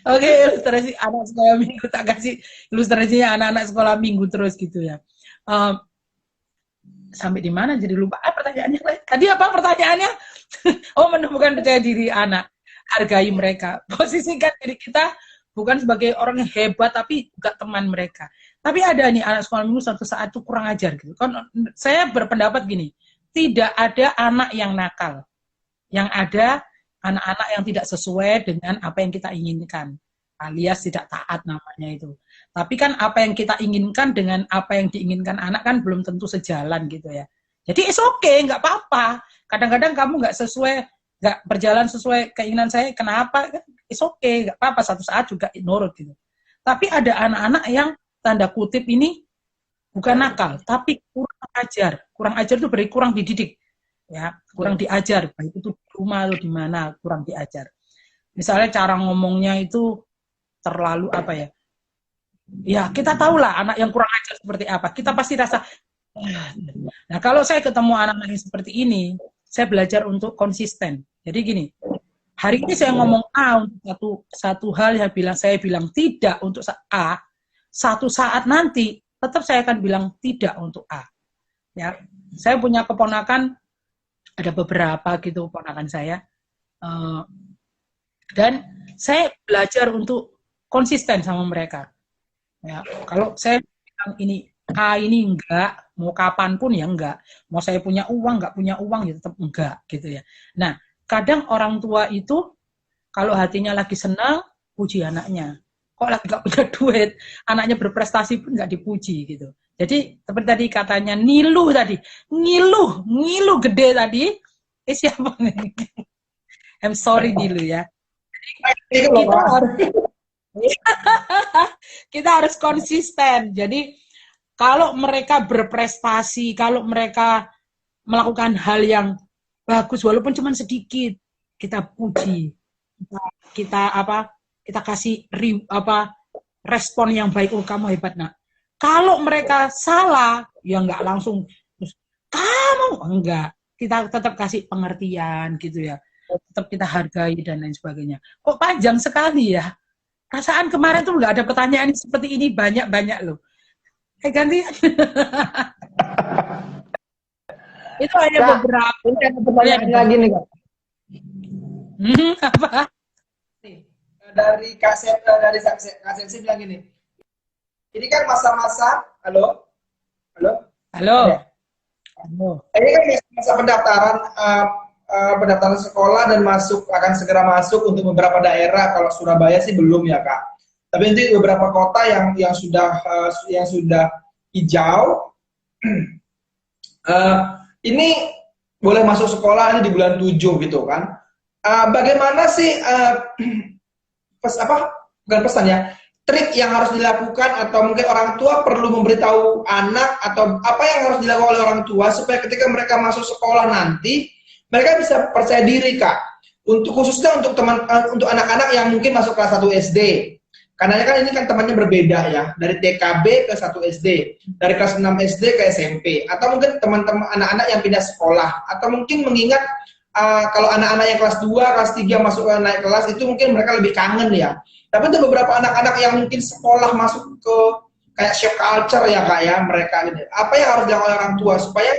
Oke, ilustrasi anak sekolah minggu, tak kasih ilustrasinya anak-anak sekolah minggu terus gitu ya. Sampai di mana jadi lupa. Pertanyaannya tadi apa pertanyaannya? Oh, menumbuhkan percaya diri anak, hargai mereka, posisikan diri kita bukan sebagai orang yang hebat tapi juga teman mereka. Tapi ada nih anak sekolah minggu suatu saat itu kurang ajar gitu. Kan saya berpendapat gini, tidak ada anak yang nakal, yang ada anak-anak yang tidak sesuai dengan apa yang kita inginkan, alias tidak taat namanya itu. Tapi kan apa yang kita inginkan dengan apa yang diinginkan anak kan belum tentu sejalan gitu ya. Jadi it's okay, nggak apa-apa. Kadang-kadang kamu nggak sesuai, nggak berjalan sesuai keinginan saya, kenapa? It's okay, nggak apa-apa. Satu saat juga nurut gitu. Tapi ada anak-anak yang tanda kutip ini bukan nakal, tapi kurang ajar. Kurang ajar itu berarti kurang dididik. Ya, kurang diajar, baik itu di rumah atau di mana, kurang diajar. Misalnya cara ngomongnya itu terlalu apa ya? Ya, kita tahulah anak yang kurang ajar seperti apa. Kita pasti rasa. Nah, kalau saya ketemu anak-anak yang seperti ini, saya belajar untuk konsisten. Jadi gini, hari ini saya ngomong A untuk satu hal yang saya bilang tidak untuk A. Satu saat nanti tetap saya akan bilang tidak untuk A. Ya, saya punya keponakan. Ada beberapa gitu ponakan saya, dan saya belajar untuk konsisten sama mereka. Ya, kalau saya bilang ini A ini enggak, mau kapanpun ya enggak, mau saya punya uang nggak punya uang ya tetap enggak gitu ya. Nah, kadang orang tua itu kalau hatinya lagi senang puji anaknya, kok lagi nggak punya duit, anaknya berprestasi pun nggak dipuji gitu. Jadi seperti tadi katanya ngilu gede tadi. Siapa nih? I'm sorry Nilu ya. Kita harus konsisten. Jadi kalau mereka berprestasi, kalau mereka melakukan hal yang bagus walaupun cuma sedikit, kita puji. Kita kasih respon yang baik. Oh, kamu hebat, Nak. Kalau mereka salah, ya nggak langsung kamu enggak. Kita tetap kasih pengertian gitu ya. Tetap kita hargai dan lain sebagainya. Kok panjang sekali ya? Perasaan kemarin tuh nggak ada pertanyaan seperti ini banyak loh. Ganti. Itu hanya Kak, beberapa. Pertanyaan lagi nih Kak. Apa? Dari Kak Sepsi bilang gini. Ini kan masa-masa, halo? Halo. Ini kan masa pendaftaran sekolah dan akan segera masuk untuk beberapa daerah. Kalau Surabaya sih belum ya Kak. Tapi nanti beberapa kota yang sudah hijau. Ini boleh masuk sekolah ini di bulan 7 gitu kan. Bagaimana sih bukan pesan ya, trik yang harus dilakukan atau mungkin orang tua perlu memberitahu anak atau apa yang harus dilakukan oleh orang tua supaya ketika mereka masuk sekolah nanti mereka bisa percaya diri Kak. Khususnya untuk anak-anak yang mungkin masuk kelas 1 SD. Karena kan ini kan temannya berbeda ya, dari TKB ke 1 SD, dari kelas 6 SD ke SMP, atau mungkin teman-teman anak-anak yang pindah sekolah, atau mungkin mengingat kalau anak-anak yang kelas 2, kelas 3 masuk naik kelas itu mungkin mereka lebih kangen ya. Tapi untuk beberapa anak-anak yang mungkin sekolah masuk ke kayak shock culture ya Kak ya, mereka ini. Apa yang harus dilakukan oleh orang tua supaya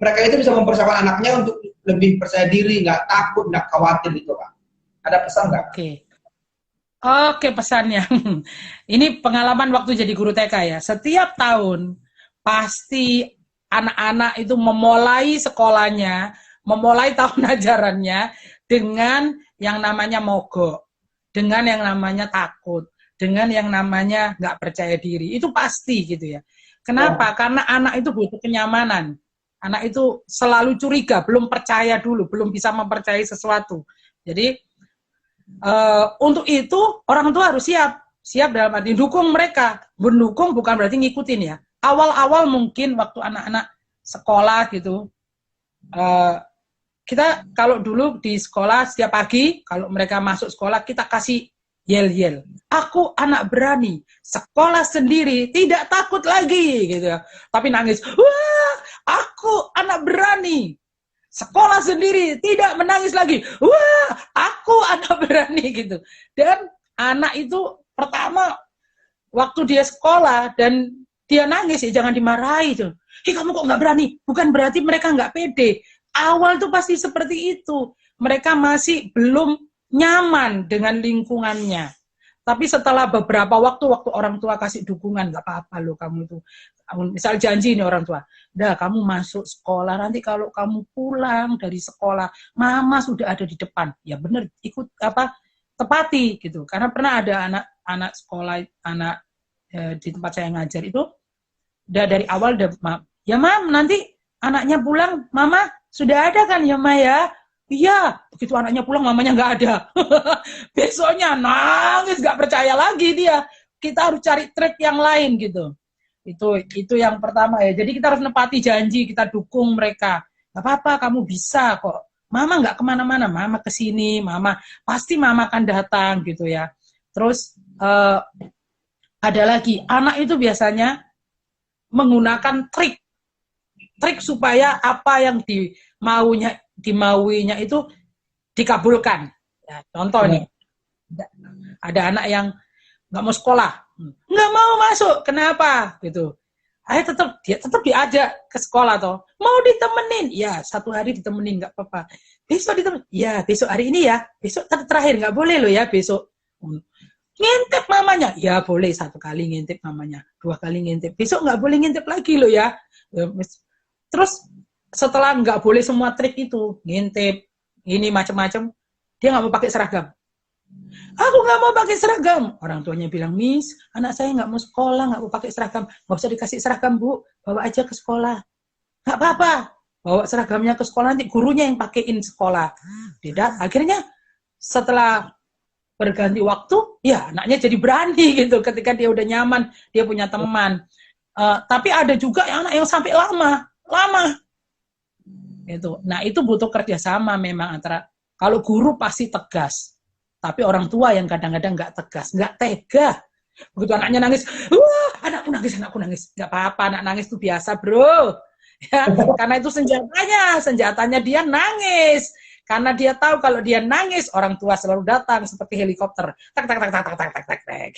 mereka itu bisa mempersiapkan anaknya untuk lebih percaya diri, nggak takut, nggak khawatir gitu Kak. Ada pesan nggak? Oke, pesannya. Ini pengalaman waktu jadi guru TK ya. Setiap tahun pasti anak-anak itu memulai sekolahnya, memulai tahun ajarannya dengan yang namanya mogok, dengan yang namanya takut, dengan yang namanya nggak percaya diri. Itu pasti gitu ya. Kenapa? Karena anak itu butuh kenyamanan. Anak itu selalu curiga, belum percaya dulu, belum bisa mempercayai sesuatu. Jadi untuk itu orang tua harus siap dalam arti dukung mereka. Mendukung bukan berarti ngikutin ya. Awal-awal mungkin waktu anak-anak sekolah gitu, kita kalau dulu di sekolah setiap pagi kalau mereka masuk sekolah kita kasih yel-yel. Aku anak berani, sekolah sendiri, tidak takut lagi gitu ya. Tapi nangis, wah, aku anak berani, sekolah sendiri, tidak menangis lagi. Wah, aku anak berani gitu. Dan anak itu pertama waktu dia sekolah dan dia nangis ya jangan dimarahi tuh. Kamu kok nggak berani? Bukan berarti mereka nggak pede. Awal tuh pasti seperti itu. Mereka masih belum nyaman dengan lingkungannya. Tapi setelah beberapa waktu orang tua kasih dukungan, nggak apa-apa loh kamu itu. Misal janji nih orang tua, dah kamu masuk sekolah, nanti kalau kamu pulang dari sekolah, mama sudah ada di depan. Ya benar, ikut tepati gitu. Karena pernah ada anak sekolah, di tempat saya ngajar itu, udah dari awal udah, ya mam, nanti anaknya pulang, mama sudah ada kan ya Ma ya? Iya, begitu anaknya pulang mamanya nggak ada. Besoknya nangis, nggak percaya lagi dia. Kita harus cari trik yang lain gitu. Itu yang pertama ya. Jadi kita harus nepati janji, kita dukung mereka. Gak apa-apa, kamu bisa kok. Mama nggak kemana-mana, mama kesini, pasti mama akan datang gitu ya. Terus ada lagi, anak itu biasanya menggunakan trik supaya apa yang dimauinya itu dikabulkan. Ya, contoh nih, ada anak yang nggak mau sekolah, nggak mau masuk, kenapa? Gitu. Dia tetap diajak ke sekolah toh. Mau ditemenin, ya 1 hari ditemenin nggak apa-apa. Besok ditemenin, ya besok hari ini ya, besok terakhir nggak boleh loh ya besok. Ngintip mamanya, ya boleh 1 kali ngintip mamanya, 2 kali ngintip, besok nggak boleh ngintip lagi loh ya. Terus setelah nggak boleh semua trik itu, ngintip, ini macam-macam, dia nggak mau pakai seragam. Aku nggak mau pakai seragam. Orang tuanya bilang, Miss, anak saya nggak mau sekolah, nggak mau pakai seragam. Nggak usah dikasih seragam, Bu. Bawa aja ke sekolah. Nggak apa-apa. Bawa seragamnya ke sekolah, nanti gurunya yang pakein sekolah. Tidak. Akhirnya setelah berganti waktu, ya anaknya jadi berani gitu. Ketika dia udah nyaman, dia punya teman. Tapi ada juga anak yang sampai lama. Gitu. Nah, itu butuh kerjasama memang antara, kalau guru pasti tegas, tapi orang tua yang kadang-kadang nggak tegas, nggak tega. Begitu anaknya nangis, wah, anakku nangis. Nggak apa-apa, anak nangis itu biasa, bro. Ya, karena itu senjatanya dia nangis. Karena dia tahu kalau dia nangis, orang tua selalu datang seperti helikopter. Tak,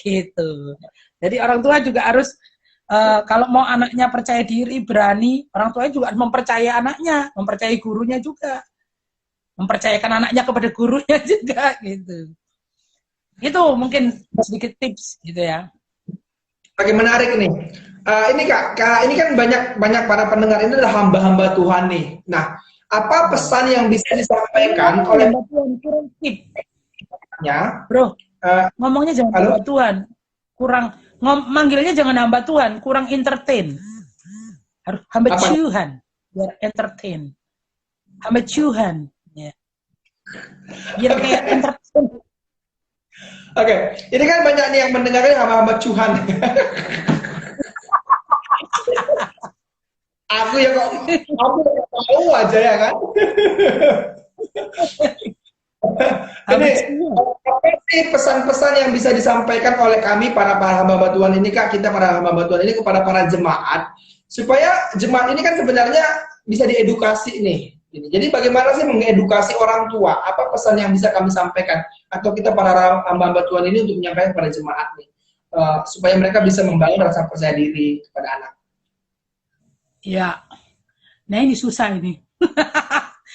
gitu. Jadi orang tua juga harus, kalau mau anaknya percaya diri, berani, orang tuanya juga mempercayai anaknya, mempercayai gurunya juga, mempercayakan anaknya kepada gurunya juga gitu. Itu mungkin sedikit tips gitu ya. Oke, menarik nih. Ini Kak, ini kan banyak para pendengar ini adalah hamba-hamba Tuhan nih. Nah, apa pesan yang bisa disampaikan oleh ya, bro? Ngomongnya jangan hamba Tuhan, kurang manggilnya jangan hamba Tuhan, kurang entertain. Harus hamba Tuhan, biar entertain. Hamba Tuhan, ya. Biar kayak entertain. Oke, ini kan banyak nih yang mendengarnya hamba-hamba Tuhan. Aku tahu aja ya kan. Ini apa sih pesan-pesan yang bisa disampaikan oleh kami para hamba Tuhan ini Kak, kita para hamba Tuhan ini kepada para jemaat, supaya jemaat ini kan sebenarnya bisa diedukasi nih. Jadi bagaimana sih mengedukasi orang tua? Apa pesan yang bisa kami sampaikan? Atau kita para hamba Tuhan ini untuk menyampaikan kepada jemaat nih, supaya mereka bisa membangun rasa percaya diri kepada anak. Ya, nah ini susah ini.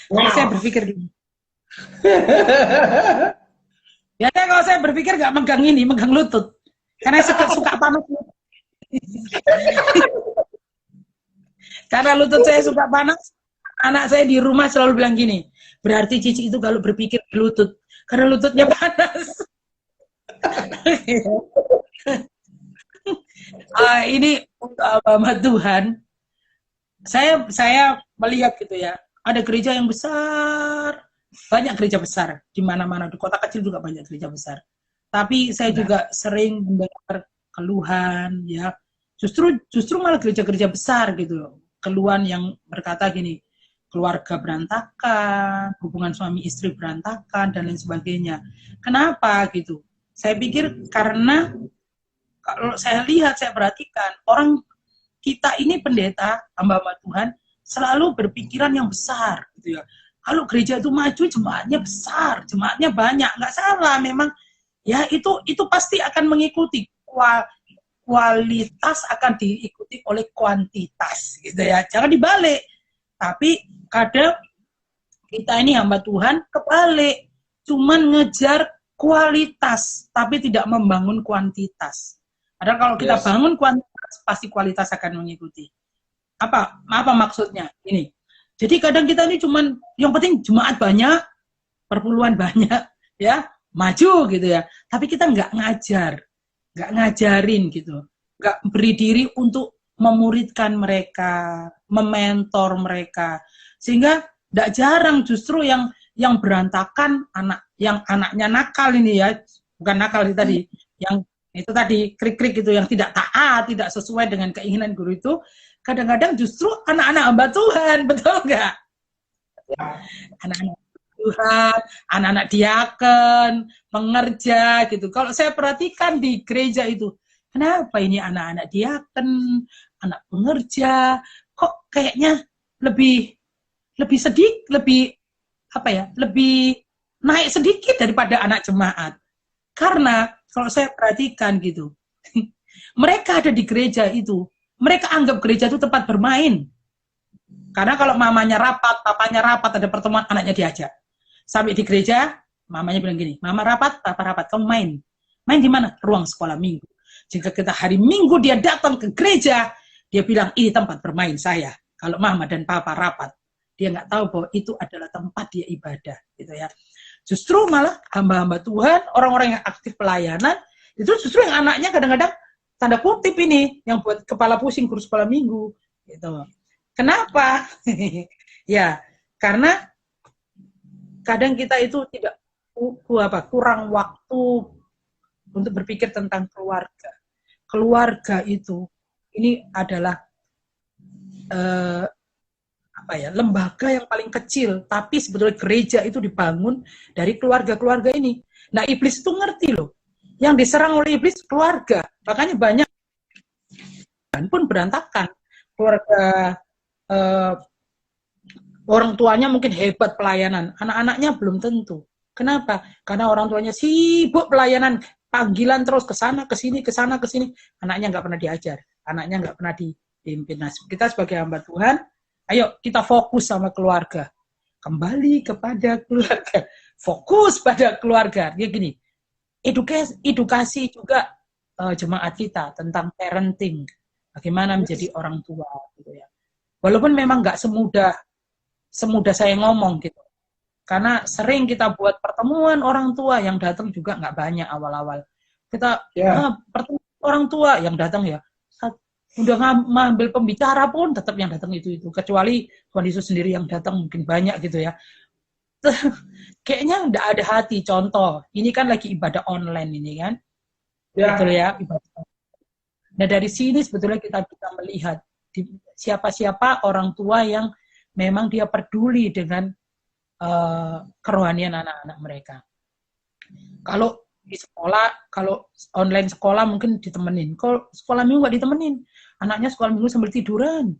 Saya berpikir gini. Biasanya kalau saya berpikir nggak megang ini, megang lutut. Karena suka panas. Karena lutut saya suka panas, anak saya di rumah selalu bilang gini, berarti Cici itu kalau berpikir lutut, karena lututnya panas. Ini hamba Tuhan. Saya melihat gitu ya, ada gereja yang besar, banyak gereja besar di mana-mana, di kota kecil juga banyak gereja besar. Tapi saya Benar. juga sering mendengar keluhan ya. Justru malah gereja-gereja besar gitu. Keluhan yang berkata gini, keluarga berantakan, hubungan suami istri berantakan dan lain sebagainya. Kenapa gitu? Saya pikir karena kalau saya lihat, saya perhatikan orang kita ini pendeta, hamba-hamba Tuhan selalu berpikiran yang besar gitu ya. Kalau gereja itu maju, jemaatnya besar, jemaatnya banyak, nggak salah memang ya itu pasti akan mengikuti kualitas akan diikuti oleh kuantitas gitu ya. Jangan dibalik. Tapi kadang kita ini hamba Tuhan kebalik, cuman ngejar kualitas tapi tidak membangun kuantitas. Padahal kalau kita Yes. bangun kuantitas pasti kualitas akan mengikuti. Apa maksudnya? Ini. Jadi kadang kita ini cuman yang penting jemaat banyak, perpuluhan banyak, ya maju gitu ya. Tapi kita nggak ngajarin gitu, nggak beri diri untuk memuridkan mereka, mementor mereka, sehingga nggak jarang justru yang berantakan yang anaknya nakal ini ya, bukan nakal tadi, yang itu tadi krik-krik itu yang tidak taat, tidak sesuai dengan keinginan guru itu, kadang-kadang justru anak-anak hamba Tuhan, betul nggak? Ya. Anak-anak Tuhan, anak-anak diaken, pengerja gitu. Kalau saya perhatikan di gereja itu, kenapa ini anak-anak diaken, anak pengerja, kok kayaknya lebih sedikit, lebih naik sedikit daripada anak jemaat. Karena kalau saya perhatikan gitu, mereka ada di gereja itu, mereka anggap gereja itu tempat bermain. Karena kalau mamanya rapat, papanya rapat, ada pertemuan, anaknya diajak. Sampai di gereja, mamanya bilang gini, mama rapat, papa rapat, kamu main. Main di mana? Ruang sekolah minggu. Jika kita hari minggu dia datang ke gereja, dia bilang, ini tempat bermain saya. Kalau mama dan papa rapat, dia nggak tahu bahwa itu adalah tempat dia ibadah. Gitu ya. Justru malah hamba-hamba Tuhan, orang-orang yang aktif pelayanan, itu justru yang anaknya kadang-kadang tanda kutip ini, yang buat kepala pusing guru sekolah minggu. Gitu. Kenapa? Ya, karena kadang kita itu tidak kurang waktu untuk berpikir tentang keluarga. Keluarga itu ini adalah lembaga yang paling kecil, tapi sebetulnya gereja itu dibangun dari keluarga-keluarga ini. Nah, iblis itu ngerti loh. Yang diserang oleh iblis keluarga. Makanya banyak pun berantakan. Keluarga orang tuanya mungkin hebat pelayanan, anak-anaknya belum tentu. Kenapa? Karena orang tuanya sibuk pelayanan, panggilan terus ke sana, ke sini, ke sana, ke sini. Anaknya nggak pernah diajar, anaknya nggak pernah dipimpin. Nah, kita sebagai hamba Tuhan, ayo kita fokus sama keluarga. Kembali kepada keluarga. Fokus pada keluarga. Dia gini, edukasi juga jemaat kita tentang parenting. Bagaimana menjadi orang tua gitu ya. Walaupun memang nggak semudah saya ngomong gitu. Karena sering kita buat pertemuan orang tua yang datang juga nggak banyak awal-awal. Kita pertemuan orang tua yang datang ya, udah ngambil pembicara pun tetap yang datang itu. Kecuali Tuhan Yesus sendiri yang datang mungkin banyak gitu ya. Kayaknya nggak ada hati. Contoh, ini kan lagi ibadah online ini kan. Betul ya, ibadah. Nah dari sini sebetulnya kita bisa melihat siapa-siapa orang tua yang memang dia peduli dengan kerohanian anak-anak mereka. Kalau di sekolah, kalau online sekolah mungkin ditemenin. Kalau sekolah minggu nggak ditemenin, anaknya sekolah minggu sambil tiduran.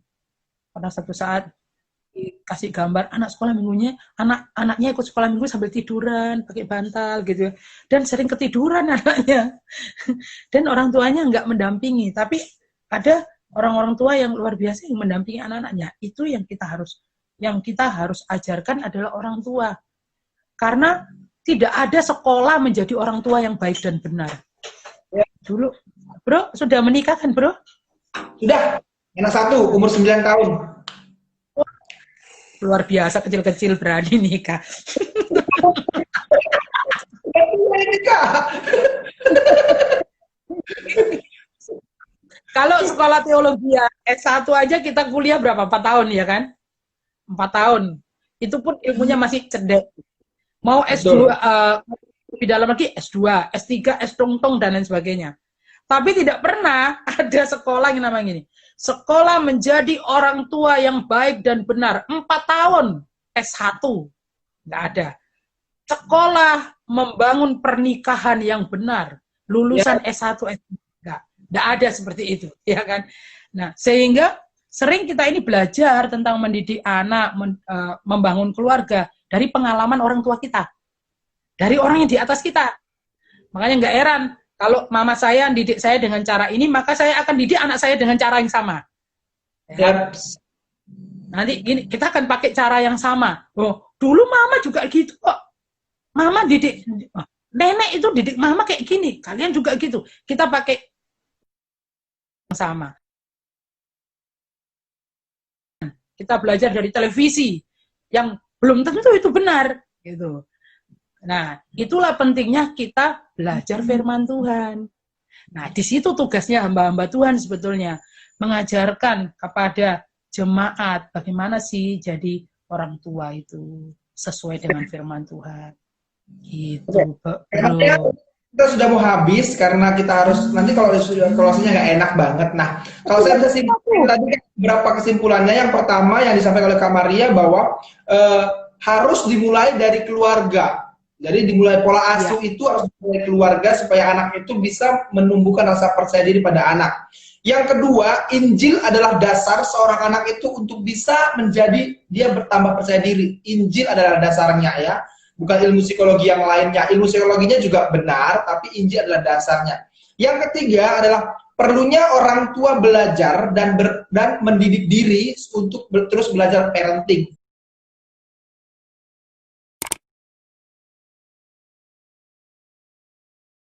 Pada satu saat dikasih gambar anak sekolah minggunya, anaknya ikut sekolah minggu sambil tiduran, pakai bantal gitu. Dan sering ketiduran anaknya. Dan orang tuanya nggak mendampingi. Tapi ada orang-orang tua yang luar biasa yang mendampingi anak-anaknya. Itu yang kita harus ajarkan adalah orang tua. Karena tidak ada sekolah menjadi orang tua yang baik dan benar. Ya, dulu, bro, sudah menikah kan, bro? Sudah, anak satu, umur 9 tahun. Luar biasa, kecil-kecil berani nikah. Kalau sekolah teologi ya, S1 aja kita kuliah berapa? 4 tahun ya kan? 4 tahun. Itu pun ilmunya masih cedek. Mau Betul. S2, lebih dalam lagi S2, S3, S tong dan lain sebagainya. Tapi tidak pernah ada sekolah yang namanya ini. Sekolah menjadi orang tua yang baik dan benar. 4 tahun S1. Nggak ada. Sekolah membangun pernikahan yang benar. Lulusan Ya, S1, S2. Nggak ada seperti itu. Ya kan? Nah, sehingga sering kita ini belajar tentang mendidik anak, membangun keluarga dari pengalaman orang tua kita. Dari orang yang di atas kita. Makanya nggak heran kalau mama saya didik saya dengan cara ini, maka saya akan didik anak saya dengan cara yang sama. Ya kan? ya, Nanti gini, kita akan pakai cara yang sama. Oh, dulu mama juga gitu kok. Mama didik, nenek itu didik mama kayak gini. Kalian juga gitu. Kita pakai yang sama. Kita belajar dari televisi yang belum tentu itu benar. Gitu. Nah, itulah pentingnya kita belajar firman Tuhan. Nah, di situ tugasnya hamba-hamba Tuhan sebetulnya. Mengajarkan kepada jemaat bagaimana sih jadi orang tua itu sesuai dengan firman Tuhan. Gitu, Kayaknya bro. kita sudah mau habis karena kita harus nanti kalau sudah closing-nya nggak enak banget. Nah, kalau saya bisa simpulkan tadi kan beberapa kesimpulannya. Yang pertama yang disampaikan oleh Kak Maria bahwa harus dimulai dari keluarga. Jadi dimulai pola asuh itu harus dari keluarga supaya anak itu bisa menumbuhkan rasa percaya diri pada anak. Yang kedua, Injil adalah dasar seorang anak itu untuk bisa menjadi dia bertambah percaya diri. Injil adalah dasarnya ya. Bukan ilmu psikologi yang lainnya. Ilmu psikologinya juga benar, tapi Injil adalah dasarnya. Yang ketiga adalah perlunya orang tua belajar dan mendidik diri untuk terus belajar parenting.